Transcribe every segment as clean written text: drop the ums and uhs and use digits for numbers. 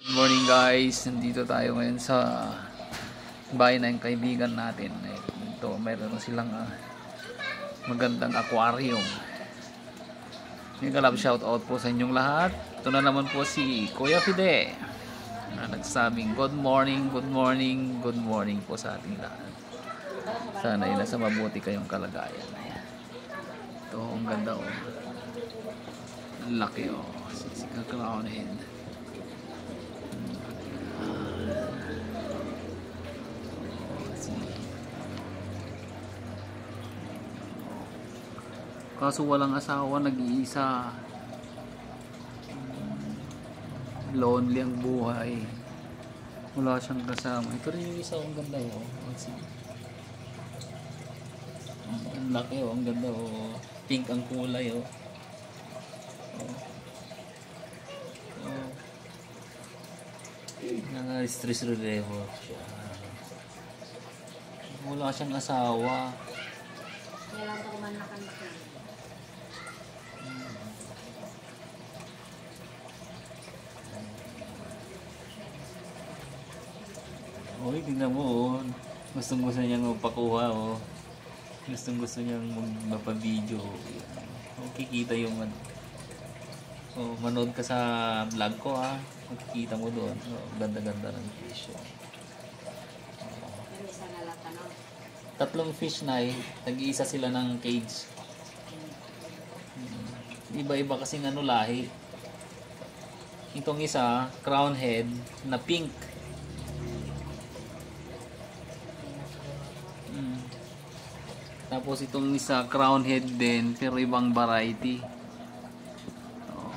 Good morning guys, nandito tayo ngayon sa bahay ng kaibigan natin. Ito, mayroon silang magandang aquarium. May shout out po sa inyong lahat. Ito na naman po si Kuya Fide na nagsabing good morning, good morning, good morning po sa ating lahat. Sana ay nasa mabuti kayong kalagayan. Ito, ang ganda oh. Laki oh. Sisigang crown head. Kaso walang asawa, nag-iisa. Lonely ang buhay. Wala siyang kasama. Ito rin yung isa, ang ganda oh. Ang laki oh, ang ganda oh. Pink ang kulay oh. Nanga-stress reliever siya. Wala siyang asawa. Kailangan ko manakan na. Uy, tingnan mo oh. Gustong gusto niyang magpakuha oh. Gustong gusto niyang magpa-video oh. Makikita yung oh, manood ka sa vlog ko ah. Makikita mo doon. Oh, ganda-ganda ng fish oh. Tatlong fish na eh. Nag-iisa sila ng cage. Iba-iba kasing lahi. Itong isa, crown head na pink. Tapos itong isa, crown head din, pero ibang variety. Oh.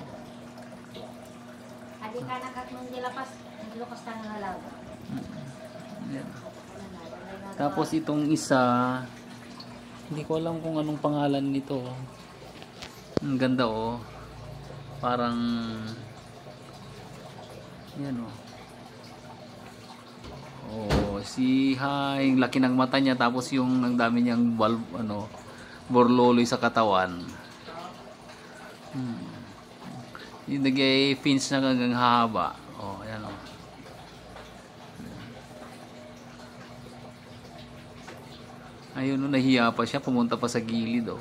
Adi ka nakaklong nilapas, naglukas ka ng halaga. Yeah. Tapos itong isa, hindi ko alam kung anong pangalan nito. Ang ganda oh. Parang yan oh. Oh, si Hay, laki ng mata niya, tapos yung ang dami niyang borloloy sa katawan. Yung nagay fins na hanggang haba. Oh, yan oh. Ayun, nahiya pa siya, pumunta pa sa gilid oh.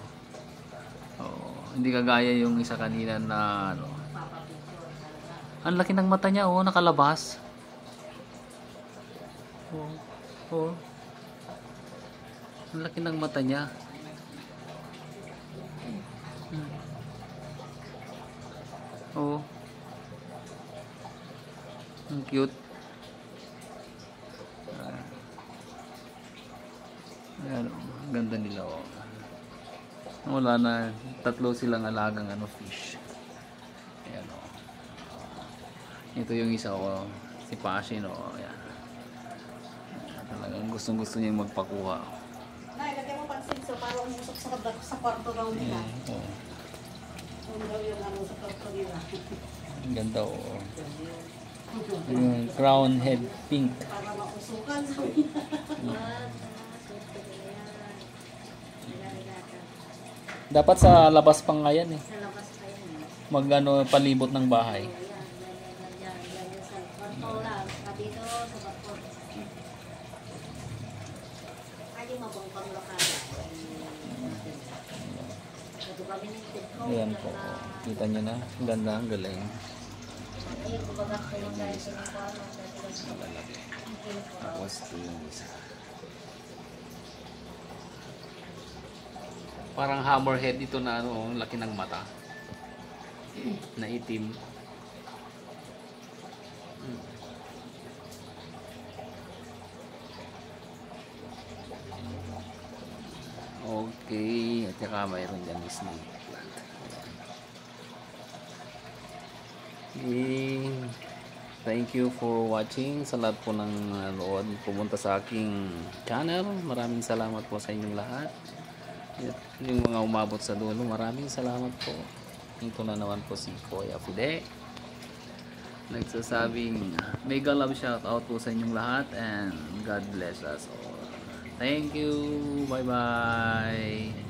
Oh, hindi kagaya yung isa kanina na ang laki ng mata niya oh, nakalabas. Oh. Oh. Ang laki ng mata niya. Oh. Ang cute. Ayan, ang ganda nila oh. Wala na, tatlo silang alagang fish. Ayan oh. Ito yung isa oh, si Pashin oh. Ayan. Talagang gustong-gusto niyang magpakuha. Nay, lagay mo pansin so parang umusok sa kwarto daw nila. Oh. Kung daw yung sa kwarto nila. Ang ganda oh. Yung crown head pink. Para mausukan. Dapat sa labas pang nga yan eh. Sa labas pa yan. Palibot ng bahay. Sa kwarto lang. Dito sa kwarto. Ay, mabangpang lokal. Ayan po. Kita nyo na. Ang ganda, ang galing. Tapos ito yung isa. Parang hammerhead ito na laki ng mata. Na itim. Okay, at saka mayroon dyan snake plant. Okay. Thank you for watching. Sa lahat po ng nanood, pumunta sa aking channel. Maraming salamat po sa inyong lahat. Yung mga umabot sa dulo, maraming salamat po. Ito na naman po si Kuya Fide. Nagsasabing mega love shout out po sa inyong lahat and God bless us all. Thank you. Bye bye.